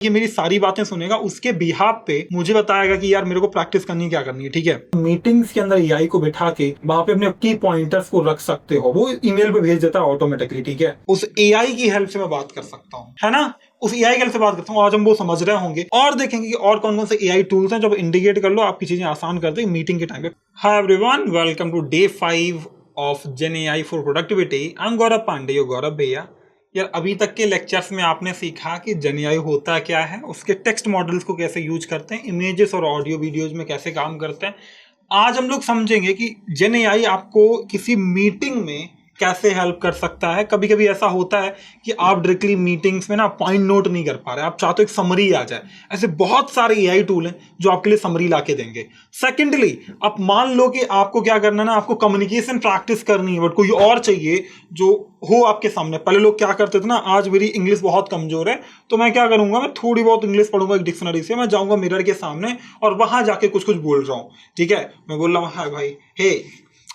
ये मेरी सारी बातें सुनेगा, उसके बिहाफ पे मुझे बताएगा कि यार मेरे को प्रैक्टिस करनी है, क्या करनी है। ठीक है, मीटिंग्स के अंदर एआई को बिठा के वहां पे अपने की पॉइंटर्स को रख सकते हो, वो ईमेल पे भेज देता है ऑटोमेटिकली। ठीक है, उस एआई की हेल्प से मैं बात कर सकता हूँ, है ना, उस एआई की हेल्प से बात करता हूँ। आज हम वो समझ रहे होंगे और देखेंगे कि और कौन कौन से एआई टूल्स हैं जो इंडिकेट कर लो आपकी चीजें आसान कर दे मीटिंग के टाइम पे। Hi everyone, welcome to day 5 of gen AI for productivity. I am Gaurav Pandey, yo Gaurav भैया। यार अभी तक के लेक्चर्स में आपने सीखा कि जेन एआई होता क्या है, उसके टेक्स्ट मॉडल्स को कैसे यूज करते हैं, इमेजेस और ऑडियो वीडियोज में कैसे काम करते हैं। आज हम लोग समझेंगे कि जेन एआई आपको किसी मीटिंग में कैसे हेल्प कर सकता है। कभी कभी ऐसा होता है कि आप डायरेक्टली मीटिंग्स में ना पॉइंट नोट नहीं कर पा रहे, आप चाहते हो एक समरी आ जाए। ऐसे बहुत सारे एआई टूल हैं जो आपके लिए समरी ला के देंगे। सेकेंडली, आप मान लो कि आपको क्या करना है ना, आपको कम्युनिकेशन प्रैक्टिस करनी है, बट कोई और चाहिए जो हो आपके सामने। पहले लोग क्या करते थे ना, आज मेरी इंग्लिश बहुत कमजोर है तो मैं क्या करूंगा, मैं थोड़ी बहुत इंग्लिश पढ़ूंगा एक डिक्शनरी से, मैं जाऊंगा मिरर के सामने और वहां जाके कुछ कुछ बोल रहा हूँ। ठीक है, मैं बोल रहा हूँ हाय भाई, हे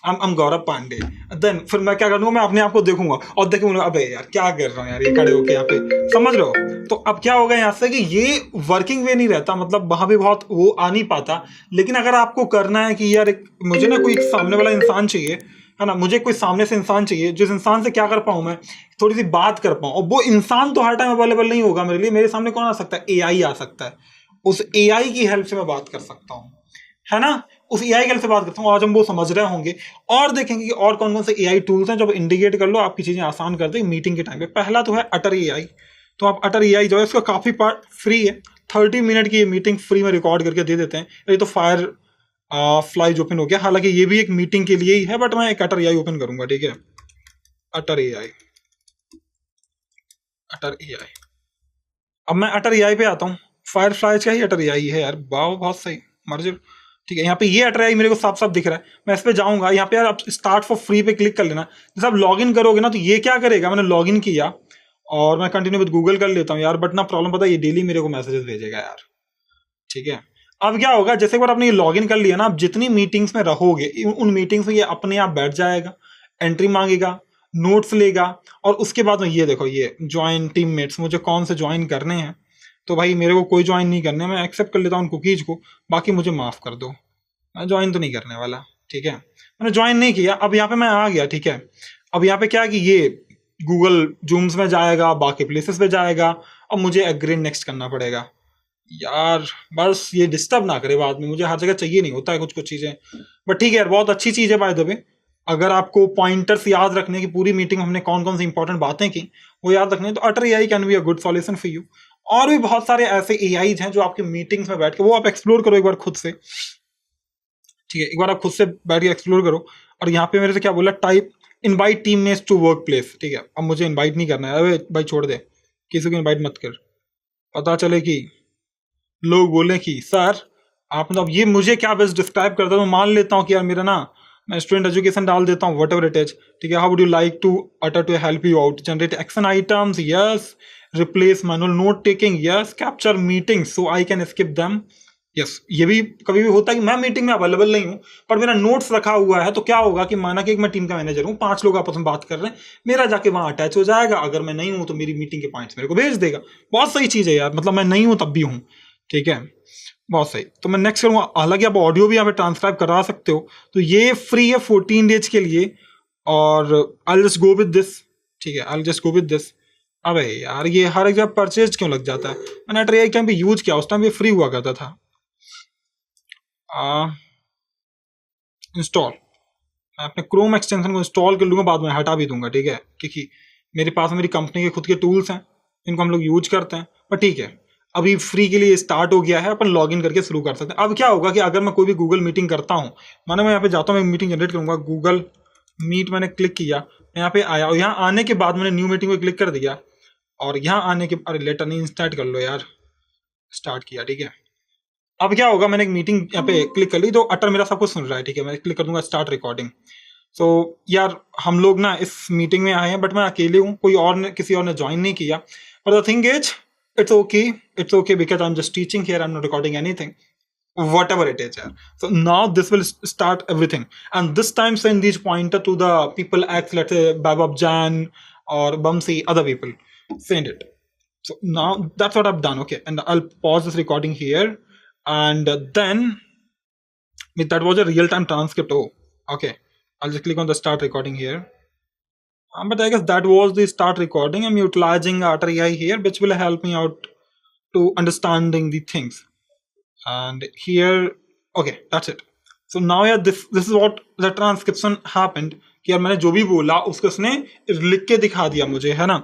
I'm गौरव पांडे। देन फिर मैं क्या करूंगा, मैं अपने आप को देखूंगा और देखूंगा अबे यार क्या कर रहा हूँ यार, ये खड़े होके यहाँ पे, समझ रहे हो। तो अब क्या होगा यहाँ से कि ये वर्किंग वे नहीं रहता, मतलब वहां भी बहुत वो आ नहीं पाता। लेकिन अगर आपको करना है कि यार मुझे ना कोई सामने वाला इंसान चाहिए, है ना, मुझे कोई सामने से इंसान चाहिए जिस इंसान से क्या कर पाऊं मैं, थोड़ी सी बात कर पाऊं। और वो इंसान तो हर टाइम अवेलेबल नहीं होगा मेरे लिए, मेरे सामने कौन आ सकता है, एआई आ सकता है। उस एआई की हेल्प से मैं बात कर सकता हूं, है ना, उस एआई की हेल्प से बात करता हूं। आज हम वो समझ रहे होंगे और देखेंगे कि और कौन कौन से एआई टूल्स हैं जो इंडिकेट कर लो आपकी चीजें आसान कर दे मीटिंग के टाइम पे। पहला तो है अटर एआई। तो आप अटर एआई जो है, इसका काफी पार्ट फ्री है, 30 मिनट की ये मीटिंग फ्री में रिकॉर्ड करके दे देते हैं। ये तो फायर फ्लाइज ओपन हो गया, हालांकि ये भी एक मीटिंग के लिए ही है, बट मैं एक अटर एआई ओपन करूंगा। ठीक है, अटर एआई, अटर एआई। अब मैं अटर एआई पे आता हूँ। फायर फ्लाइज का ही अटर एआई है यार, वाह बहुत सही मर्जर। ठीक है, यहाँ पे ये अटर एआई मेरे को साफ साफ दिख रहा है। मैं इस पे जाऊंगा, यहाँ पे यार आप स्टार्ट फॉर फ्री पे क्लिक कर लेना। जैसे आप लॉग इन करोगे ना, तो ये क्या करेगा, मैंने लॉग इन किया और मैं कंटिन्यू विद गूगल कर लेता हूँ यार, बट ना प्रॉब्लम पता है, ये डेली मेरे को मैसेजेस भेजेगा यार। ठीक है, अब क्या होगा, जैसे एक बार आपने ये लॉग इन कर लिया ना, आप जितनी मीटिंग्स में रहोगे उन मीटिंग्स में ये अपने आप बैठ जाएगा, एंट्री मांगेगा, नोट्स लेगा। और उसके बाद में ये देखो, ये ज्वाइन टीममेट्स, मुझे कौन से ज्वाइन करने हैं। तो भाई मेरे को कोई ज्वाइन नहीं करने, मैं एक्सेप्ट कर लेता हूँ कुकीज को, बाकी मुझे माफ कर दो, मैं ज्वाइन तो नहीं करने वाला। ठीक है, मैंने ज्वाइन नहीं किया। अब यहाँ पे मैं आ गया। ठीक है, अब यहाँ पे क्या है कि ये गूगल जूम्स में जाएगा, बाकी प्लेसेस पे जाएगा, अब मुझे एग्री नेक्स्ट करना पड़ेगा। यार बस ये डिस्टर्ब ना करे बाद में, मुझे हर जगह चाहिए नहीं होता है कुछ कुछ चीजें। बट ठीक है यार, बहुत अच्छी चीज है बाय द वे। अगर आपको पॉइंटर्स याद रखने की, पूरी मीटिंग हमने कौन कौन सी इंपॉर्टेंट बातें की वो याद रखने, तो Otter AI can be a good solution for you. और भी बहुत सारे ऐसे एआईज हैं जो आपकी मीटिंग्स में बैठ के, वो आप एक्सप्लोर करो एक बार खुद से। ठीक है, एक बार आप खुद से बैठ के एक्सप्लोर करो। और यहाँ पे मेरे से क्या बोला, type invite teammates to work place. ठीक है, अब मुझे इनवाइट नहीं करना है, अरे भाई छोड़ दे, किसी को इनवाइट मत कर। पता चले कि लोग बोले कि सर आप, मतलब ये मुझे क्या बस डिस्क्राइब करता है, तो मान लेता हूँ कि यार मेरा ना, मैं स्टूडेंट एजुकेशन डाल देता हूँ, वट एवर इट इज। ठीक है, how would you like to Otter to help you out, generate action items, yes, replace manual note taking, yes, capture meeting so I can skip them, yes. ये भी कभी भी होता है कि मैं मीटिंग में अवेलेबल नहीं हूँ पर मेरा नोट्स रखा हुआ है, तो क्या होगा कि माना कि मैं टीम का मैनेजर हूँ, 5 लोग आपस में बात कर रहे हैं, मेरा जाके वहां अटैच हो जाएगा। अगर मैं नहीं हूं तो मेरी मीटिंग के पॉइंट्स मेरे को भेज देगा। बहुत सही चीज है यार, मतलब मैं नहीं हूं तब भी हूं। ठीक है, बहुत सही। तो मैं नेक्स्ट करूंगा, हालांकि आप ऑडियो भी यहाँ पे ट्रांसक्राइब करा सकते हो, तो ये फ्री है 14 डेज के लिए। और I just go with this. ठीक है, I just go with this. अबे यार ये हर एक जगह परचेज क्यों लग जाता है, मैंने अटर एआई कैन भी यूज किया, उस टाइम ये फ्री हुआ करता था। इंस्टॉल, मैं अपने क्रोम एक्सटेंशन को इंस्टॉल कर लूंगा, बाद में हटा भी दूंगा। ठीक है, क्योंकि मेरे पास मेरी कंपनी के खुद के टूल्स हैं, इनको हम लोग यूज करते हैं। पर ठीक है, अभी फ्री के लिए स्टार्ट हो गया है, अपन लॉग इन करके शुरू कर सकते हैं। अब क्या होगा कि अगर मैं कोई भी गूगल मीटिंग करता हूँ, माना मैं यहाँ पे जाता हूँ, मैं मीटिंग जनरेट करूंगा, गूगल मीट मैंने क्लिक किया, मैं यहाँ पे आया और यहाँ आने के बाद मैंने न्यू मीटिंग पे क्लिक कर दिया। और यहाँ आने के, अरे लेटर नहीं, स्टार्ट कर लो यार, स्टार्ट किया। ठीक है, अब क्या होगा, मैंने एक मीटिंग यहाँ पे क्लिक कर ली, तो अटर मेरा सब कुछ सुन रहा है। ठीक है, मैं क्लिक कर दूंगा स्टार्ट रिकॉर्डिंग। सो यार हम लोग ना इस मीटिंग में आए हैं, बट मैं अकेले हूँ, कोई और ने, किसी और ने ज्वाइन नहीं किया। पर the thing is, it's okay because I am just teaching here, I am not recording anything, whatever it is, yeah. So now this will start everything, and this time send these pointer to the people X, let's say Babab Jan or Bamsi, other people, send it. So now that's what I've done. Okay, and I'll pause this recording here, and then that was a real-time transcript. Oh, okay. I'll just click on the start recording here. But I guess that was the start recording. I'm utilizing Otter AI here, which will help me out to understanding the things. And here, okay, that's it. So now yeah, this is what the transcription happened. कि यार मैंने जो भी बोला उसको उसने लिख के दिखा दिया मुझे, है ना.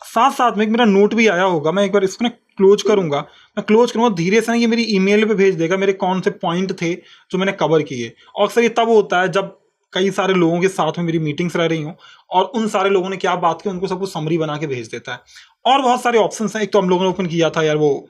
साथ साथ में एक मेरा नोट भी आया होगा. मैं एक बार इसको ना क्लोज करूंगा. मैं क्लोज करूंगा धीरे से ना, ये मेरी ईमेल पे भेज देगा मेरे कौन से पॉइंट थे जो मैंने कवर किए. और अक्सर ये तब होता है जब कई सारे लोगों के साथ में मेरी मीटिंग्स रह रही हूँ और उन सारे लोगों ने क्या बात की उनको सब कुछ समरी बना के भेज देता है. और बहुत सारे ऑप्शंस हैं. एक तो हम लोगों ने ओपन किया था यार वो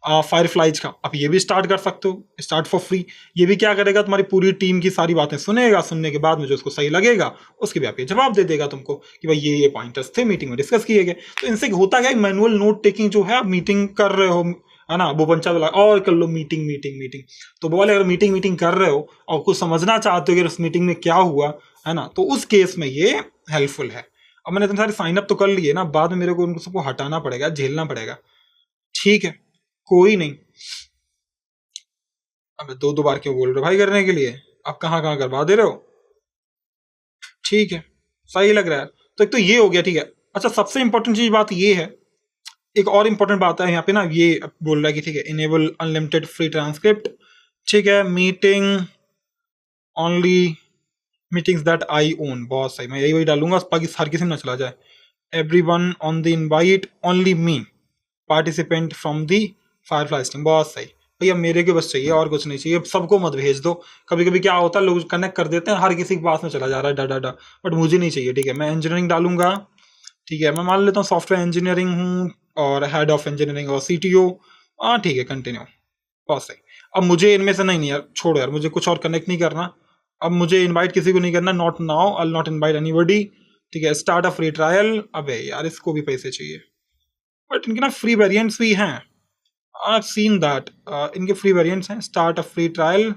फायरफ्लाइज का. आप ये भी स्टार्ट कर सकते हो, स्टार्ट फॉर फ्री. ये भी क्या करेगा, तुम्हारी पूरी टीम की सारी बातें सुनेगा. सुनने के बाद में जो उसको सही लगेगा उसके भी आप ये जवाब दे देगा तुमको कि भाई ये पॉइंटर्स थे मीटिंग में डिस्कस किए गए. तो इनसे होता क्या है, मैनुअल नोट टेकिंग जो है, आप मीटिंग कर रहे हो, है ना, वो पंचा वाला और कर लो मीटिंग मीटिंग मीटिंग. तो वो वाले अगर मीटिंग कर रहे हो और कुछ समझना चाहते हो कि उस मीटिंग में क्या हुआ, है ना, तो उस केस में ये हेल्पफुल है. अब मैंने इतने सारे साइन अप तो कर लिए ना, बाद में मेरे को उनको सबको हटाना पड़ेगा, झेलना पड़ेगा. ठीक है, कोई नहीं. अब दो बार क्यों बोल रहे हो भाई करने के लिए, आप कहाँ कहाँ करवा दे रहे हो. ठीक है, सही लग रहा है. तो एक तो ये हो गया. ठीक है, अच्छा, सबसे इंपॉर्टेंट चीज बात ये है, एक और इंपॉर्टेंट बात है यहाँ पे ना, ये बोल रहा है कि ठीक है, इनेबल अनलिमिटेड फ्री ट्रांसक्रिप्ट. ठीक है, meeting only meetings that I own. बहुत सही, मैं यही वही डालूंगा ताकि हर किसी में ना चला जाए. Everyone on the invite, only me participant from the Firefly team. बहुत सही भैया, मेरे को बस चाहिए और कुछ नहीं चाहिए. सबको मत भेज दो. कभी कभी क्या होता है, लोग कनेक्ट कर देते हैं, हर किसी के पास में चला जा रहा है डा, बट मुझे नहीं चाहिए. ठीक है, मैं इंजीनियरिंग डालूंगा. ठीक है, मैं मान लेता हूँ सॉफ्टवेयर इंजीनियरिंग हूँ और हेड ऑफ इंजीनियरिंग और CTO. हाँ ठीक है, कंटिन्यू. बहुत सही. अब मुझे इनमें से नहीं यार, छोड़ो यार, मुझे कुछ और कनेक्ट नहीं करना. अब मुझे इनवाइट किसी को नहीं करना. Not now, I will not invite anybody. ठीक है, स्टार्ट अ फ्री ट्रायल. अबे यार, इसको भी पैसे चाहिए, बट इनके ना फ्री वेरिएंट्स भी हैं. आई हैव सीन दैट इनके फ्री वेरिएंट्स हैं. Start a free trial.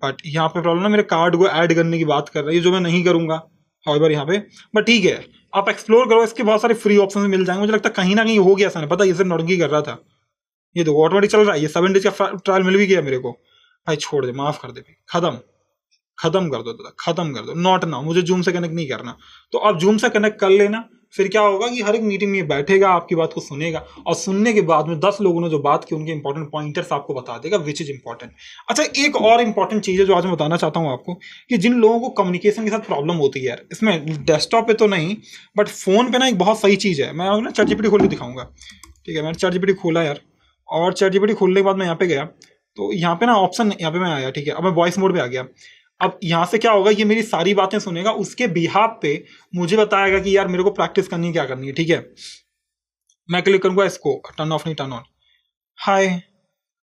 But यहाँ पे प्रॉब्लम ना, मेरे कार्ड को ऐड करने की बात कर रही है जो मैं नहीं करूंगा हाउएवर यहाँ पे. बट ठीक है, आप एक्सप्लोर करो, इसके बहुत सारे फ्री ऑप्शन मिल जाएंगे. मुझे लगता है कहीं ना कहीं हो गया ऐसा, नहीं पता, ये सिर्फ नौटंकी कर रहा था. ये तो ऑटोमेटिक चल रहा है. ये 7 डेज का ट्रायल मिल भी गया मेरे को. भाई छोड़ दे, माफ कर दे भाई, खत्म कर दो दादा, खत्म कर दो. नॉट नाउ, मुझे जूम से कनेक्ट नहीं करना. तो आप जूम से कनेक्ट कर लेना. फिर क्या होगा कि हर एक मीटिंग में बैठेगा, आपकी बात को सुनेगा और सुनने के बाद में 10 लोगों ने जो बात की उनके इंपॉर्टेंट पॉइंटर्स आपको बता देगा विच इज इंपॉर्टेंट. अच्छा, एक और इंपॉर्टेंट चीज है जो आज मैं बताना चाहता हूं आपको, कि जिन लोगों को कम्युनिकेशन के साथ प्रॉब्लम होती है यार, इसमें डेस्कटॉप पे तो नहीं बट फोन पे ना एक बहुत सही चीज है. मैं ना ChatGPT खोल के दिखाऊंगा. ठीक है, मैंने ChatGPT खोला यार, और ChatGPT खोलने के बाद मैं यहाँ पे गया तो यहाँ पे ना ऑप्शन, यहाँ पे मैं आया. ठीक है, अब मैं वॉइस मोड पे आ गया. अब यहाँ से क्या होगा, ये मेरी सारी बातें सुनेगा, उसके बिहाफ पे मुझे बताएगा कि यार मेरे को प्रैक्टिस करनी है, क्या करनी है. ठीक है, मैं क्लिक करूंगा इसको, टर्न ऑफ नहीं turn on. Hi,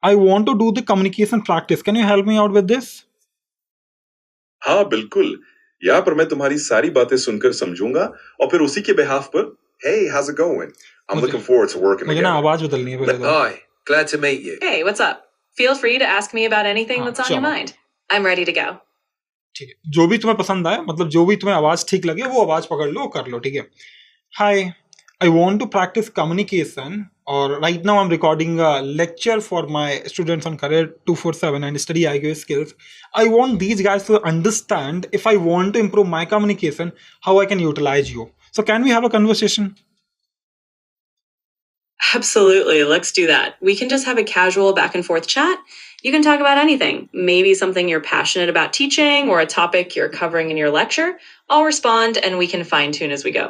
I want to do the communication practice, can you help me out with this. हाँ बिल्कुल, यहाँ पर मैं तुम्हारी सारी बातें सुनकर समझूंगा और फिर उसी के बिहाफ पर hey how's it going I'm looking forward to working मुझे together. ना आवाज बदलनी है पहले तो. Hi, glad to meet you. Hey, what's up? Feel free to ask me about anything that's on your चलो. mind. I'm ready to go. ठीक है, जो भी तुम्हें पसंद आए, मतलब जो भी तुम्हें आवाज ठीक लगे वो आवाज पकड़ लो, कर लो. ठीक है, hi, I want to practice communication, और right now I am recording a lecture for my students on career 247 and study IQ skills. I want these guys to understand if I want to improve my communication, how I can utilize you. So can we have a conversation? Absolutely, let's do that. We can just have a casual back and forth chat. You can talk about anything. Maybe something you're passionate about teaching or a topic you're covering in your lecture. I'll respond and we can fine tune as we go.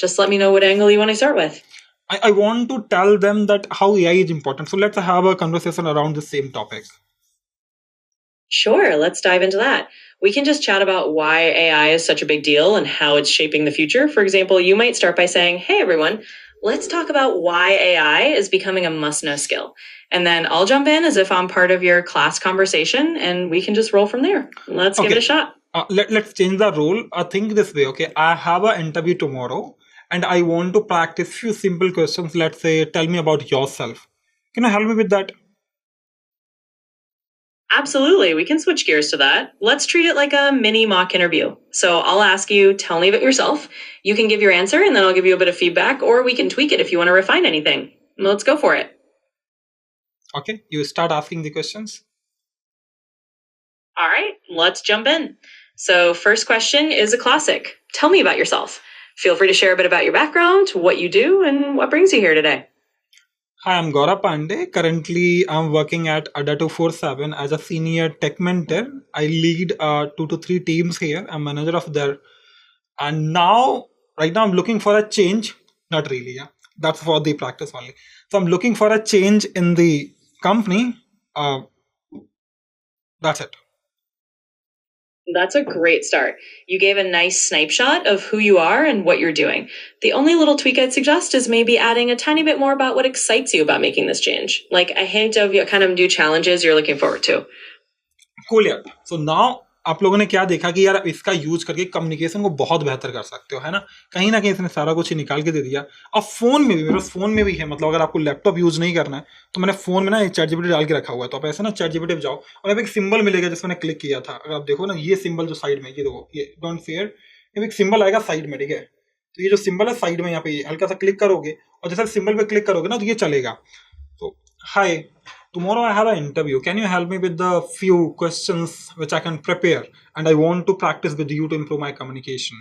Just let me know what angle you want to start with. I want to tell them that how AI is important. So let's have a conversation around the same topic. Sure, let's dive into that. We can just chat about why AI is such a big deal and how it's shaping the future. For example, you might start by saying, hey everyone, let's talk about why AI is becoming a must-know skill. And then I'll jump in as if I'm part of your class conversation and we can just roll from there. Let's give it a shot. Let's change the role. Think this way, okay? I have an interview tomorrow and I want to practice few simple questions. Let's say, tell me about yourself. Can you help me with that? Absolutely. We can switch gears to that. Let's treat it like a mini mock interview. So I'll ask you, tell me about yourself. You can give your answer and then I'll give you a bit of feedback, or we can tweak it if you want to refine anything. Let's go for it. Okay, you start asking the questions. All right, let's jump in. So first question is a classic. Tell me about yourself. Feel free to share a bit about your background, what you do, and what brings you here today. Hi, I'm Gaurav Pandey. Currently, I'm working at Adda 247 as a senior tech mentor. I lead 2 to 3 teams here. I'm manager of there. And right now, I'm looking for a change. Not really, yeah. That's for the practice only. So I'm looking for a change in the company. That's it. That's a great start. You gave a nice snapshot of who you are and what you're doing. The only little tweak I'd suggest is maybe adding a tiny bit more about what excites you about making this change. Like a hint of your kind of new challenges you're looking forward to. Cool यार. So now आप लोगों ने क्या देखा कि यार इसका use करके कम्युनिकेशन को बहुत बेहतर कर सकते हो, है ना. कहीं ना कहीं इसने सारा कुछ ही निकाल के दे दिया. अब फोन में भी, मेरे फोन में भी है, मतलब अगर आपको लैपटॉप यूज नहीं करना है तो मैंने फोन में ना चैट जीपीटी डाल के रखा हुआ है. तो आप ऐसे ना चैट जीपीटी पे जाओ और अब एक सिंबल मिलेगा जिसमें मैंने क्लिक किया था. अगर आप देखो ना, ये सिंबल जो साइड में, ये देखो, ये डोंट फेयर, एक सिंबल आएगा साइड में, ठीक है. तो ये जो सिंबल है साइड में, यहाँ पे हल्का सा क्लिक करोगे और जैसे सिंबल पे क्लिक करोगे ना तो ये चलेगा. तो हाय, tomorrow I have an interview. Can you help me with the few questions which I can prepare? And I want to practice with you to improve my communication.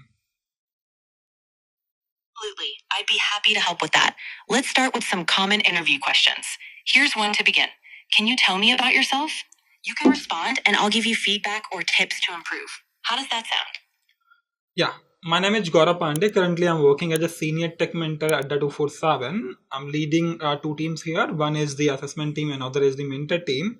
Absolutely. I'd be happy to help with that. Let's start with some common interview questions. Here's one to begin. Can you tell me about yourself? You can respond and I'll give you feedback or tips to improve. How does that sound? Yeah. My name is Gaurav Pandey. Currently, I'm working as a senior tech mentor at the 247. I'm leading 2 teams here. One is the assessment team, and other is the mentor team.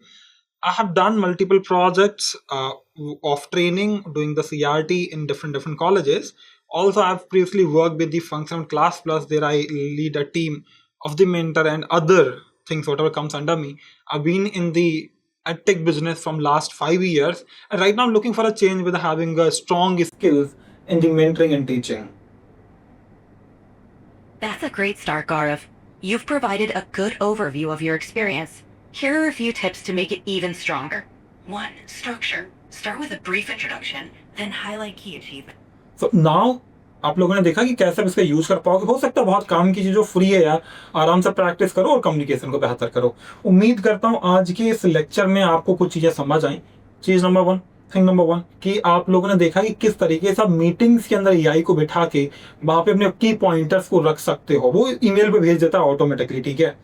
I have done multiple projects of training, doing the CRT in different colleges. Also, I've previously worked with the Function Class Plus. There I lead a team of the mentor and other things, whatever comes under me. I've been in the tech business from last 5 years. And right now, I'm looking for a change with having strong skills in the mentoring and teaching. That's a great start, Gaurav. You've provided a good overview of your experience. Here are a few tips to make it even stronger. 1. Structure. Start with a brief introduction, then highlight key achievements. So now, आप लोगों ने देखा कि कैसे इसका use कर पाओगे. हो सकता है बहुत काम की चीज़ फ्री है यार, आराम से प्रैक्टिस करो और कम्युनिकेशन को बेहतर करो. उम्मीद करता हूँ आज के इस लेक्चर में आपको कुछ चीज़ें समझ आई. चीज़ नंबर 1, थिंग नंबर 1, कि आप लोगों ने देखा कि किस तरीके से आप मीटिंग्स के अंदर एआई को बिठा के वहाँ पे अपने की पॉइंटर्स को रख सकते हो. वो ईमेल पे भेज देता है ऑटोमेटिकली, ठीक है.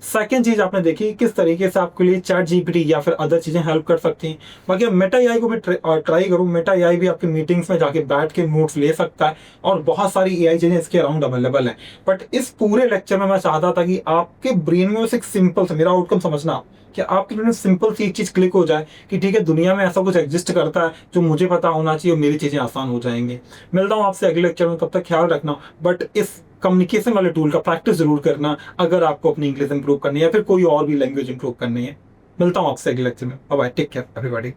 सेकेंड चीज आपने देखी किस तरीके से आपके लिए चैट जीपीटी या फिर अदर चीजें हेल्प कर सकती हैं. बाकी मेटा एआई को भी ट्राई करो. मेटा एआई भी आपकी मीटिंग्स में जाके बैठ के नोट्स ले सकता है और बहुत सारी एआई चीजें इसके अराउंड अवेलेबल है. बट इस पूरे लेक्चर में मैं चाहता था कि आपके ब्रेन में बस एक सिंपल सा मेरा आउटकम समझना, कि आपके ब्रेन में सिंपल सी एक चीज क्लिक हो जाए कि ठीक है, दुनिया में ऐसा कुछ एग्जिस्ट करता है जो मुझे पता होना चाहिए और मेरी चीजें आसान हो जाएंगी. मिलता हूँ आपसे अगले लेक्चर में, तब तक ख्याल रखना. बट इस कम्युनिकेशन वाले टूल का प्रैक्टिस जरूर करना अगर आपको अपनी इंग्लिश इंप्रूव करनी है या फिर कोई और भी लैंग्वेज इंप्रूव करनी है. मिलता हूँ आपसे अगले लेक्चर में. Bye bye, take care everybody.